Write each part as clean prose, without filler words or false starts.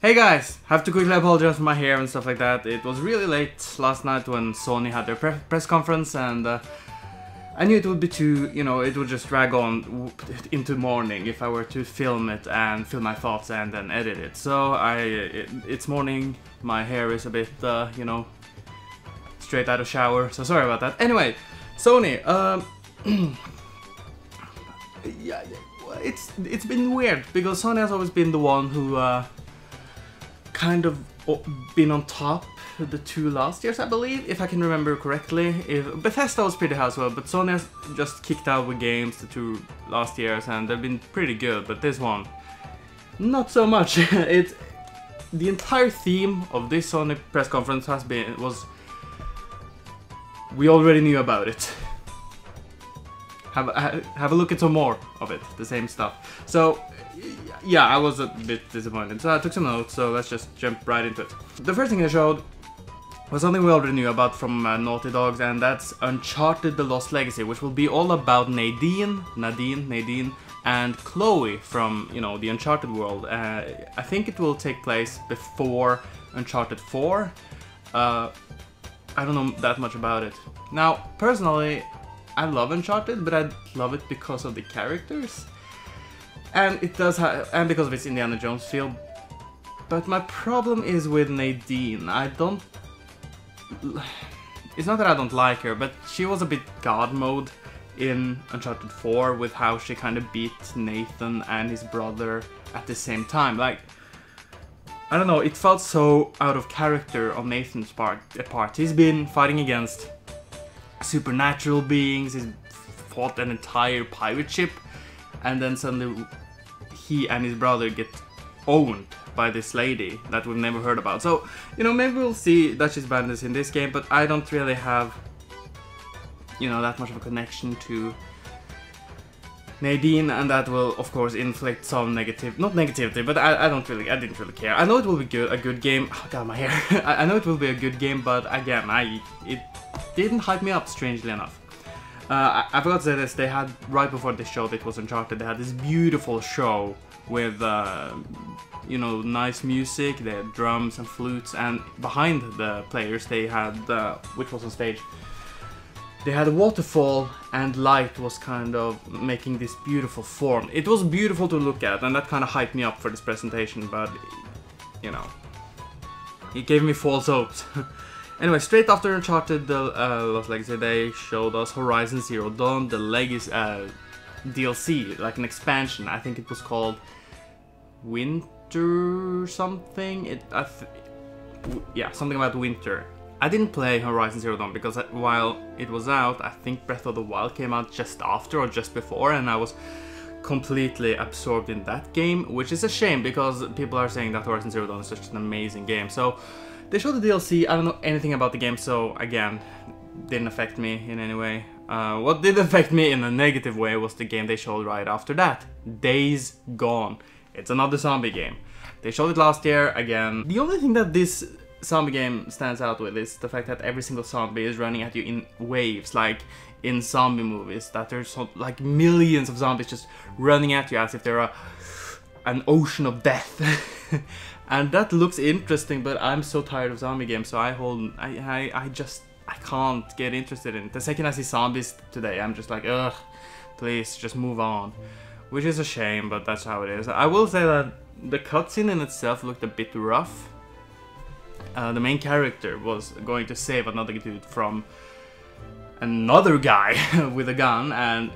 Hey guys, have to quickly apologize for my hair and stuff like that. It was really late last night when Sony had their press conference, and I knew it would be too, it would just drag on into morning if I were to film it and film my thoughts and then edit it. So it's morning, my hair is a bit, straight out of shower, so sorry about that. Anyway, Sony, yeah, it's been weird because Sony has always been the one who kind of been on top the 2 last years, I believe, if I can remember correctly. Bethesda was pretty high as well, but Sony has just kicked out with games the 2 last years, and they've been pretty good. But this one, not so much. The entire theme of this Sony press conference was we already knew about it. Have a look at some more of it, the same stuff. So yeah, I was a bit disappointed. So I took some notes, so let's just jump right into it. The first thing they showed was something we already knew about from Naughty Dogs, and that's Uncharted: The Lost Legacy, which will be all about Nadine, and Chloe from, the Uncharted world. I think it will take place before Uncharted 4. I don't know that much about it. Now, personally, I love Uncharted, but I love it because of the characters. And it does and because of its Indiana Jones feel. But my problem is with Nadine. It's not that I don't like her, but she was a bit God mode in Uncharted 4 with how she kind of beat Nathan and his brother at the same time. Like, I don't know, it felt so out of character on Nathan's part. He's been fighting against supernatural beings, he's fought an entire pirate ship, and then suddenly he and his brother get owned by this lady that we've never heard about. So, maybe we'll see Duchess Bandits in this game, but I don't really have, that much of a connection to Nadine, and that will, of course, inflict some not negativity, but I didn't really care. I know it will be a good game. Oh god, my hair. I know it will be a good game, but again, it didn't hype me up, strangely enough. I forgot to say this, they had, right before they showed it was Uncharted, they had this beautiful show with, nice music, they had drums and flutes, and behind the players they had, which was on stage, they had a waterfall, and light was kind of making this beautiful form. It was beautiful to look at, and that kind of hyped me up for this presentation, but, it gave me false hopes. Anyway, straight after Uncharted: The Lost Legacy, they showed us Horizon Zero Dawn, the Legacy DLC, like an expansion. I think it was called Winter something. Yeah, something about winter. I didn't play Horizon Zero Dawn because while it was out, I think Breath of the Wild came out just after or just before, and I was completely absorbed in that game, which is a shame because people are saying that Horizon Zero Dawn is such an amazing game. So they showed the DLC, I don't know anything about the game, so again, didn't affect me in any way. What did affect me in a negative way was the game they showed right after that, Days Gone. It's another zombie game. They showed it last year, again. The only thing that this zombie game stands out with is the fact that every single zombie is running at you in waves, like in zombie movies, that there's like millions of zombies just running at you as if they're an ocean of death. And that looks interesting, but I'm so tired of zombie games, so I can't get interested in it. The second I see zombies today, I'm just like, ugh, please, just move on. Which is a shame, but that's how it is. I will say that the cutscene in itself looked a bit rough. The main character was going to save another dude from another guy with a gun, and,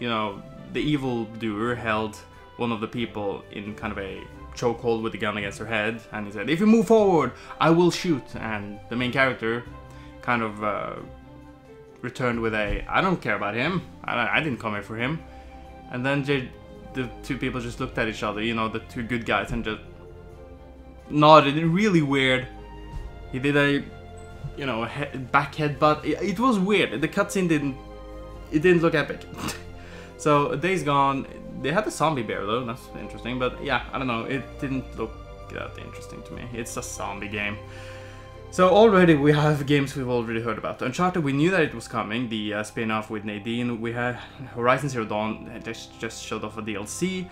the evil doer held one of the people in kind of a chokehold with the gun against her head, and he said, if you move forward, I will shoot. And the main character kind of returned with a, I don't care about him, I didn't come here for him. And then the 2 people just looked at each other, the 2 good guys, and just nodded, really weird. He did a, back headbutt. It was weird. The cutscene didn't look epic. So Days Gone, they had the zombie bear though, that's interesting, but yeah, I don't know, it didn't look that interesting to me. It's a zombie game. So already we have games we've already heard about. Uncharted, we knew that it was coming, the spin-off with Nadine. We had Horizon Zero Dawn, they just showed off a DLC.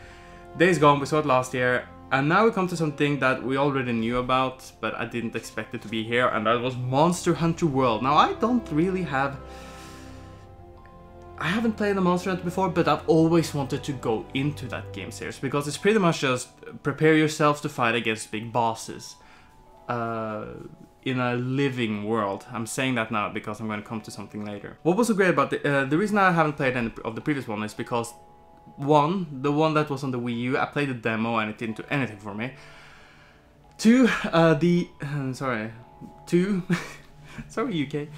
Days Gone, we saw it last year. And now we come to something that we already knew about, but I didn't expect it to be here, and that was Monster Hunter World. Now I don't really have... I haven't played the Monster Hunter before, but I've always wanted to go into that game series, because it's pretty much just prepare yourselves to fight against big bosses in a living world. I'm saying that now because I'm going to come to something later. What was so great about the reason I haven't played any of the previous one is because the one that was on the Wii U, I played the demo and it didn't do anything for me. Two, sorry, UK.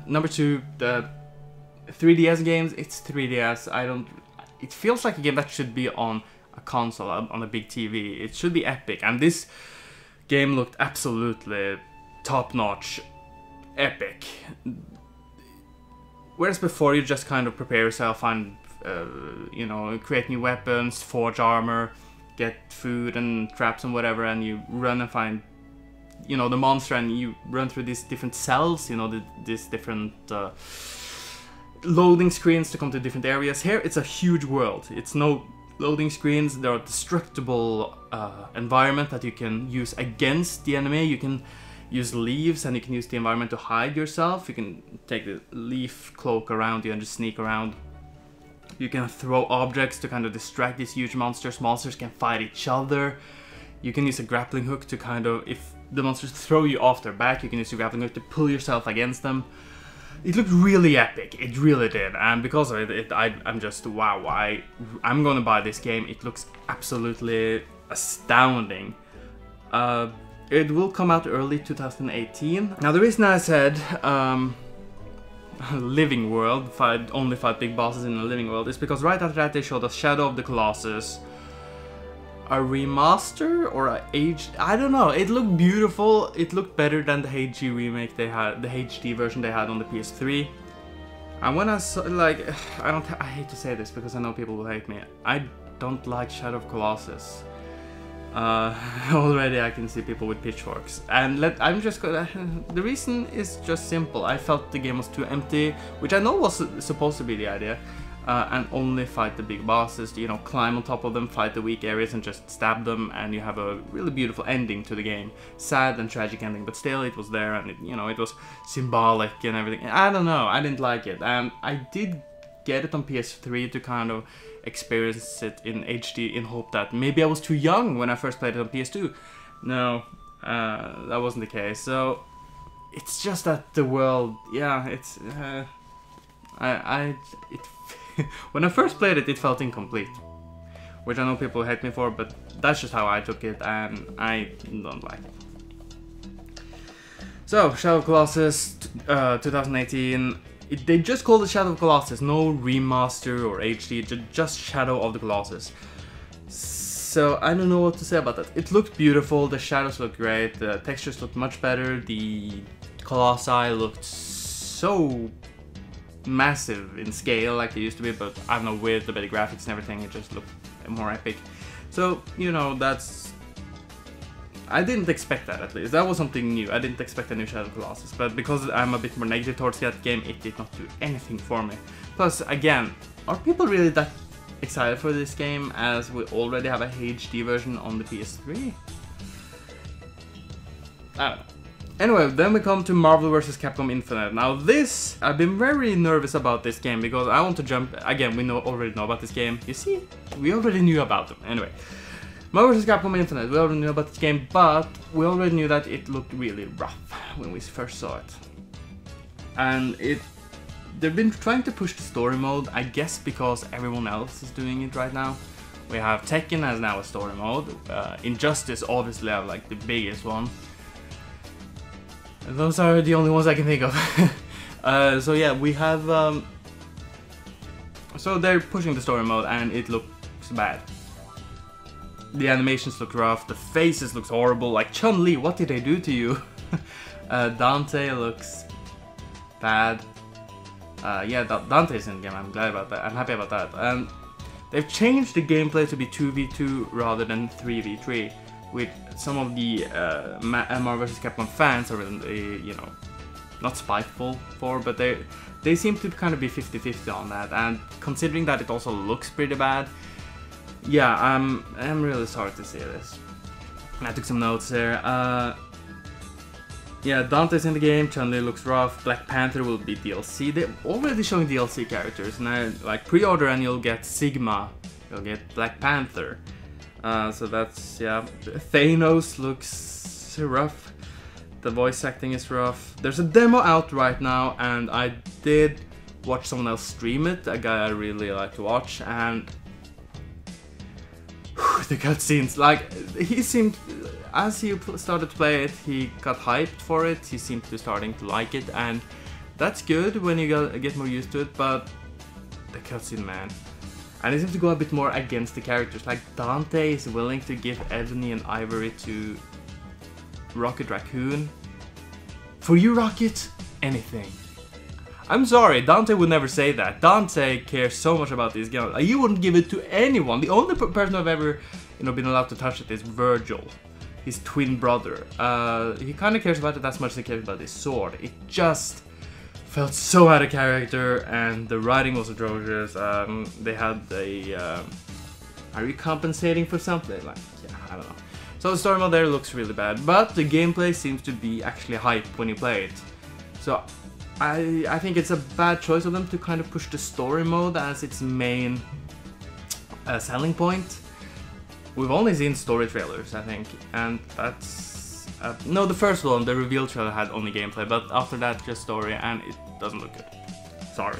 Number two, the 3DS games, it's 3DS, it feels like a game that should be on a console, on a big TV. It should be epic, and this game looked absolutely top-notch, epic. Whereas before you just kind of prepare yourself, find, you know, create new weapons, forge armor, get food and traps and whatever, and you run and find, you know, the monster, and you run through these different cells, you know, these different loading screens to come to different areas. Here it's a huge world. It's no loading screens. There are destructible environment that you can use against the enemy. You can use leaves, and you can use the environment to hide yourself. You can take the leaf cloak around you and just sneak around. You can throw objects to kind of distract these huge monsters. Monsters can fight each other. You can use a grappling hook to kind of, if the monsters throw you off their back, you can use your grappling hook to pull yourself against them. It looked really epic, it really did, and because of it, I'm just, wow, I'm gonna buy this game. It looks absolutely astounding. It will come out early 2018. Now the reason I said living world, only fight big bosses in a living world, is because right after that they showed us Shadow of the Colossus. A remaster or a aged, I don't know. It looked beautiful. It looked better than the HD remake they had, the HD version they had on the PS3. And when I saw, like, I hate to say this because I know people will hate me. I don't like Shadow of Colossus. Already I can see people with pitchforks. And I'm just gonna, the reason is just simple. I felt the game was too empty, which I know was supposed to be the idea. And only fight the big bosses, you know, climb on top of them, fight the weak areas and just stab them, and you have a really beautiful ending to the game. Sad and tragic ending, but still it was there, and it, you know, it was symbolic and everything. I don't know, I didn't like it. And I did get it on PS3 to kind of experience it in HD in hope that maybe I was too young when I first played it on PS2. No, that wasn't the case. So it's just that the world, yeah, it's when I first played it, it felt incomplete, which I know people hate me for, but that's just how I took it, and I don't like it. So, Shadow of Colossus, 2018. They just called it Shadow of Colossus, no remaster or HD, just Shadow of the Colossus. So, I don't know what to say about that. It looked beautiful, the shadows looked great, the textures looked much better, the Colossi looked so massive in scale like they used to be, but I don't know, with the better graphics and everything, it just looked more epic. So, you know, that's... I didn't expect that, at least. That was something new. I didn't expect a new Shadow of Colossus, but because I'm a bit more negative towards that game, it did not do anything for me. Plus, again, are people really that excited for this game as we already have a HD version on the PS3? I don't know. Anyway, then we come to Marvel vs. Capcom Infinite. Now this, I've been very nervous about this game because I want to jump, again, we already know about this game. You see, we already knew about them. Anyway, Marvel vs. Capcom Infinite, we already knew about this game, but we already knew that it looked really rough when we first saw it. And they've been trying to push the story mode, I guess because everyone else is doing it right now. We have Tekken has now a story mode, Injustice obviously have like the biggest one. Those are the only ones I can think of. So yeah, we have... so they're pushing the story mode and it looks bad. The animations look rough, the faces look horrible, like Chun-Li, what did they do to you? Dante looks bad. Yeah, Dante's in the game, I'm glad about that, I'm happy about that. And they've changed the gameplay to be 2v2 rather than 3v3. Which some of the Marvel vs. Capcom fans are really, you know, not spiteful for, but they seem to kind of be 50-50 on that. And considering that it also looks pretty bad, yeah, I'm really sorry to see this. I took some notes there. Yeah, Dante's in the game, Chun-Li looks rough, Black Panther will be DLC. They're already showing DLC characters, and I like pre-order and you'll get Sigma, you'll get Black Panther. So that's, yeah. Thanos looks rough, the voice acting is rough. There's a demo out right now, and I did watch someone else stream it, a guy I really like to watch, and the cutscenes, like, he seemed, as he started to play it, he got hyped for it, he seemed to be starting to like it, and that's good when you get more used to it, but the cutscene, man. And it seems to go a bit more against the characters, like Dante is willing to give Ebony and Ivory to Rocket Raccoon. For you, Rocket, anything. I'm sorry, Dante would never say that. Dante cares so much about these games. He wouldn't give it to anyone. The only person I've ever, been allowed to touch it is Virgil, his twin brother. He kind of cares about it as much as he cares about his sword. It just felt so out of character, and the writing was atrocious. They had a... are you compensating for something? Like, yeah, I don't know. So the story mode there looks really bad, but the gameplay seems to be actually hype when you play it. So I think it's a bad choice of them to kind of push the story mode as its main selling point. We've only seen story trailers, I think, and that's... no, the first one, the reveal trailer, had only gameplay, but after that just story, and it doesn't look good. Sorry,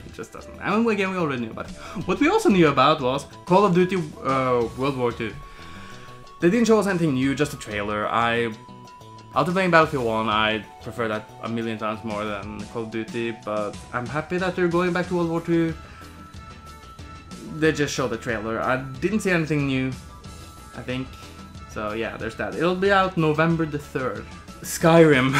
it just doesn't. And again, we already knew about it. What we also knew about was Call of Duty World War II. They didn't show us anything new, just a trailer. After playing Battlefield 1, I prefer that a million times more than Call of Duty, but I'm happy that they're going back to World War II. They just showed the trailer. I didn't see anything new, I think. So yeah, there's that. It'll be out November the 3rd. Skyrim.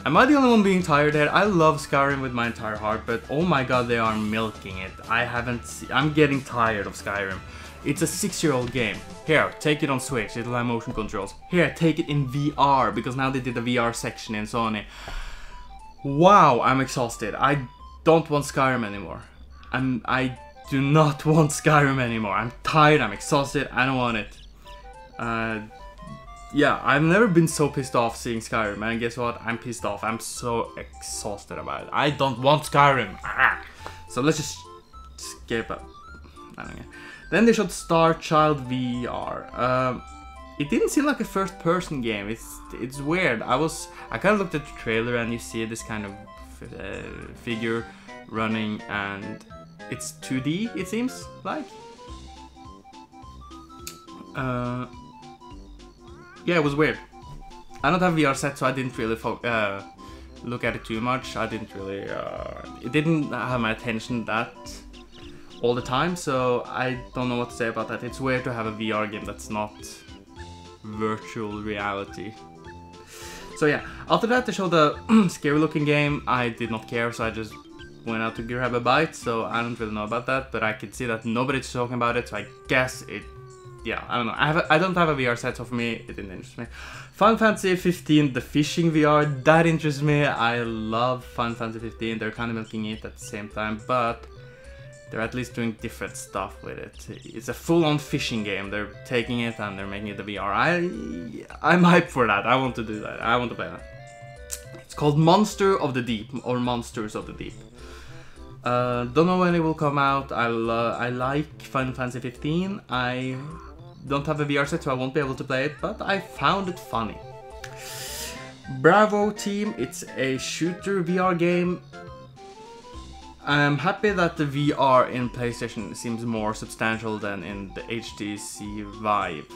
Am I the only one being tired here? I love Skyrim with my entire heart, but oh my god, they are milking it. I'm getting tired of Skyrim. It's a 6-year-old game. Here, take it on Switch, it'll have motion controls. Here, take it in VR, because now they did a VR section in Sony. Wow, I'm exhausted. I don't want Skyrim anymore. I do not want Skyrim anymore. I'm tired, I'm exhausted, I don't want it. Yeah, I've never been so pissed off seeing Skyrim, and guess what? I'm pissed off. I'm so exhausted about it. I don't want Skyrim. So let's just skip up. I don't know. Then they showed Star Child VR. It didn't seem like a first-person game. It's weird. I kind of looked at the trailer and you see this kind of figure running, and it's 2D. It seems like. Yeah, it was weird. I don't have VR set, so I didn't really look at it too much. I didn't really. It didn't have my attention that all the time, so I don't know what to say about that. It's weird to have a VR game that's not virtual reality. So yeah, after that they showed a scary looking game. I did not care, so I just went out to grab a bite, so I don't really know about that, but I could see that nobody's talking about it, so I guess it... Yeah, I don't know. I don't have a VR set, so for me, it didn't interest me. Final Fantasy 15, the fishing VR, that interests me. I love Final Fantasy 15. They're kind of milking it at the same time, but they're at least doing different stuff with it. It's a full-on fishing game. They're taking it and they're making it the VR. I'm hyped for that. I want to do that. I want to play that. It's called Monster of the Deep, or Monsters of the Deep. Don't know when it will come out. I like Final Fantasy 15. I don't have a VR set, so I won't be able to play it, but I found it funny. Bravo Team, it's a shooter VR game. I'm happy that the VR in PlayStation seems more substantial than in the HTC Vive.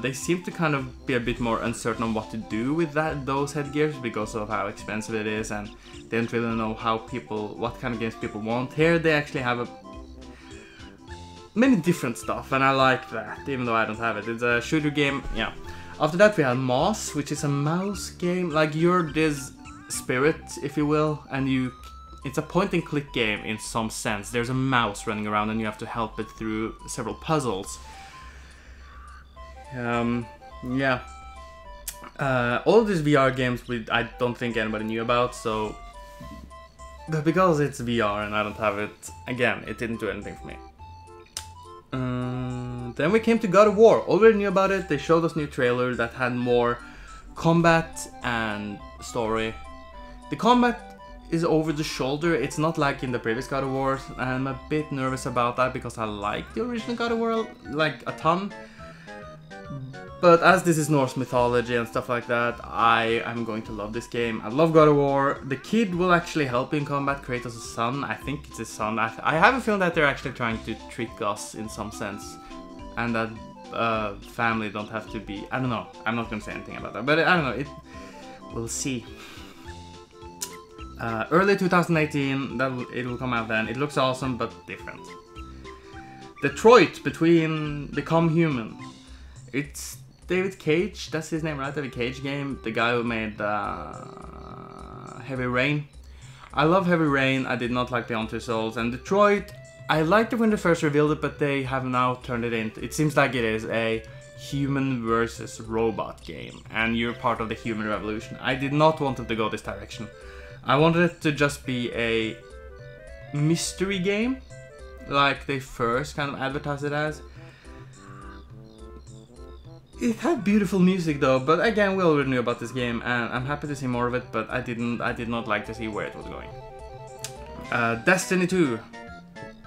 They seem to kind of be a bit more uncertain on what to do with those headgears because of how expensive it is, and they don't really know what kind of games people want. Here they actually have many different stuff, and I like that, even though I don't have it. It's a shooter game, yeah. After that we had Moss, which is a mouse game. Like, you're this spirit, if you will, and it's a point-and-click game in some sense. There's a mouse running around and you have to help it through several puzzles. Yeah. All of these VR games I don't think anybody knew about, so... But because it's VR and I don't have it, again, it didn't do anything for me. Then we came to God of War. Already knew about it. They showed us new trailer that had more combat and story. The combat is over the shoulder. It's not like in the previous God of War. I'm a bit nervous about that because I like the original God of War like a ton. But as this is Norse mythology and stuff like that, I am going to love this game. I love God of War. The kid will actually help in combat, Kratos' son. I think it's his son. I have a feeling that they're actually trying to trick us in some sense. And that family don't have to be... I don't know. I'm not going to say anything about that. But I don't know. We'll see. Early 2018, it will come out then. It looks awesome, but different. Detroit Become Human. It's David Cage, that's his name, right? David Cage game, the guy who made Heavy Rain. I love Heavy Rain. I did not like Beyond Two Souls. And Detroit, I liked it when they first revealed it, but they have now turned it into... It seems like it is a human versus robot game, and you're part of the human revolution. I did not want it to go this direction. I wanted it to just be a mystery game, like they first kind of advertised it as. It had beautiful music though, but again, we already knew about this game, and I'm happy to see more of it, but I did not like to see where it was going. Destiny 2.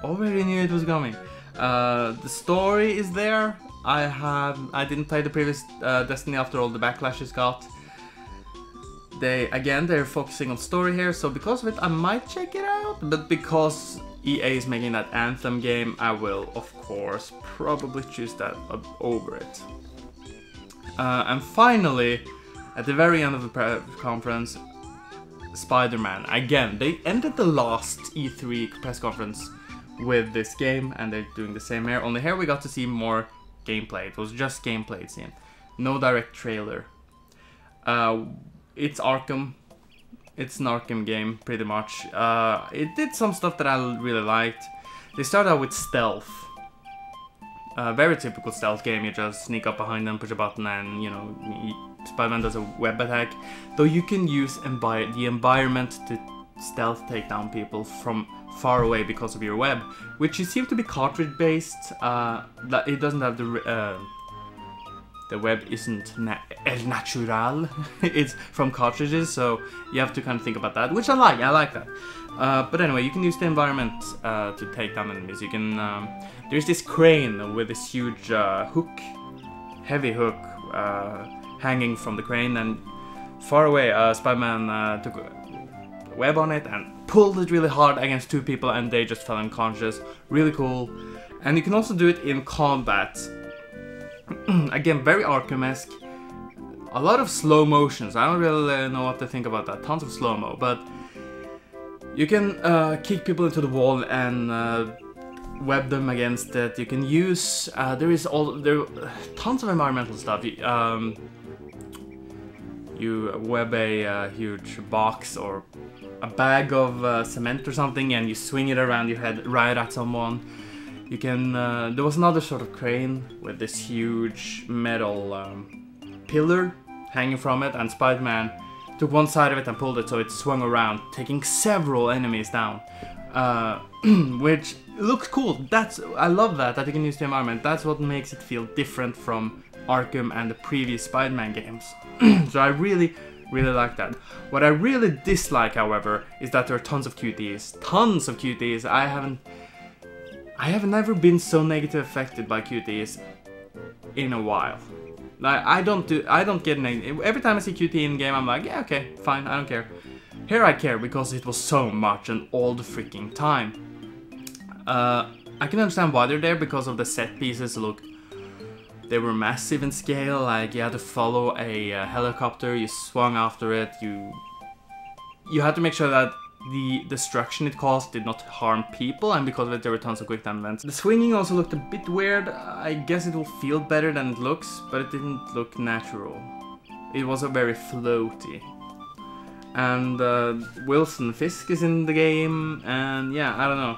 Already knew it was coming. The story is there. I didn't play the previous Destiny after all the backlash it's got. They're focusing on story here, so because of it, I might check it out, but because EA is making that Anthem game, I will, of course, probably choose that over it. And finally, at the very end of the conference, SpiderMan. Again, they ended the last E3 press conference with this game, and they're doing the same here. Only here we got to see more gameplay. It was just gameplay scene. No direct trailer. It's Arkham. It's an Arkham game, pretty much. It did some stuff that I really liked. They started out with stealth. Very typical stealth game. You just sneak up behind them, push a button, and you know, Spider-Man does a web attack. Though you can use the environment to stealth take down people from far away because of your web, which you seem to be cartridge based. It doesn't have the web isn't el natural. It's from cartridges, so you have to kind of think about that, which I like that. But anyway, you can use the environment to take down enemies. You can there's this crane with this huge heavy hook hanging from the crane, and far away Spider-Man took a web on it and pulled it really hard against two people, and they just fell unconscious. Really cool. And you can also do it in combat. Again, very Arkham-esque. A lot of slow motions. I don't really know what to think about that. Tons of slow-mo, but you can kick people into the wall and web them against it. You can use there tons of environmental stuff. You web a huge box or a bag of cement or something, and you swing it around your head right at someone. You can. There was another sort of crane with this huge metal pillar hanging from it, and Spider-Man took one side of it and pulled it so it swung around, taking several enemies down, which looks cool. I love that you can use the environment. That's what makes it feel different from Arkham and the previous Spider-Man games. So I really like that. What I really dislike, however, is that there are tons of QTEs. Tons of QTEs. I have never been so negatively affected by QTEs in a while. Like, I don't get negative. Every time I see QTE in game, I'm like, yeah, okay, fine, I don't care. Here I care because it was so much and all the freaking time. I can understand why they're there, because of the set pieces. Look, they were massive in scale. Like, you had to follow a helicopter, you swung after it, you had to make sure that the destruction it caused did not harm people, and because of it there were tons of quick time events. The swinging also looked a bit weird. I guess it will feel better than it looks, but it didn't look natural. It was a very floaty. And Wilson Fisk is in the game, and yeah, I don't know.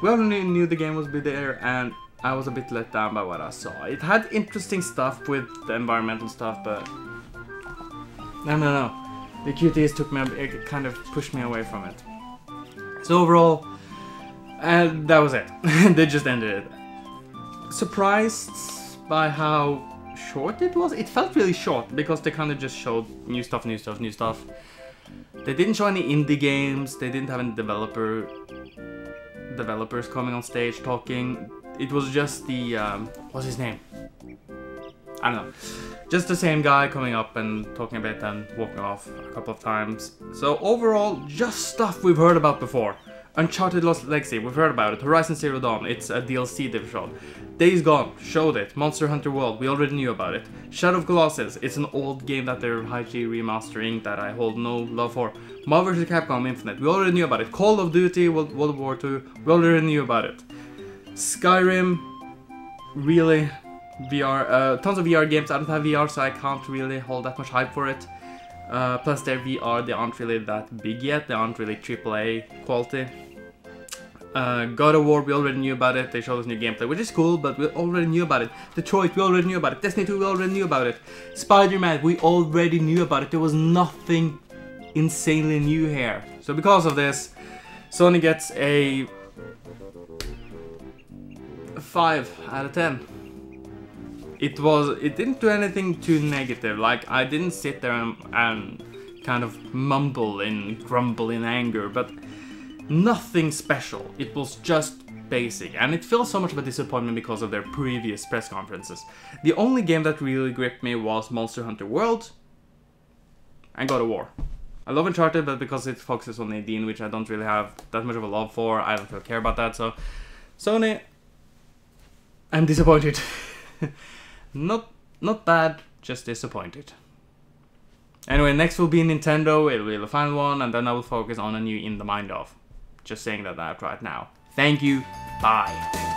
We already knew the game would be there, and I was a bit let down by what I saw. It had interesting stuff with the environmental stuff, but I don't know. The QTEs it kind of pushed me away from it. So overall, that was it. They just ended it. surprised by how short it was. It felt really short because they kind of just showed new stuff. They didn't show any indie games. They didn't have any developers coming on stage talking. It was just the what's his name? I don't know. Just the same guy coming up and talking a bit and walking off a couple of times. So overall, just stuff we've heard about before. Uncharted Lost Legacy, we've heard about it. Horizon Zero Dawn, it's a DLC they've shown. Days Gone, showed it. Monster Hunter World, we already knew about it. Shadow of Colossus, it's an old game that they're high-key remastering that I hold no love for. Marvel vs. Capcom Infinite, we already knew about it. Call of Duty, World War II, we already knew about it. Skyrim, really? VR, tons of VR games. I don't have VR, so I can't really hold that much hype for it. Plus their VR, they aren't really that big yet. They aren't really AAA quality. God of War, we already knew about it. They showed us new gameplay, which is cool, but we already knew about it. Detroit, we already knew about it. Destiny 2, we already knew about it. SpiderMan, we already knew about it. There was nothing insanely new here. So because of this, Sony gets a 5 out of 10. It didn't do anything too negative. Like, I didn't sit there and kind of mumble and grumble in anger, but nothing special. It was just basic, and it feels so much of a disappointment because of their previous press conferences. The only game that really gripped me was Monster Hunter World and God of War. I love Uncharted, but because it focuses on Nadine, which I don't really have that much of a love for, I don't really care about that, so Sony, I'm disappointed. Not bad, just disappointed. Anyway, next will be Nintendo, it'll be the final one, and then I will focus on a new In the Mind of. Just saying that out right now. Thank you, bye.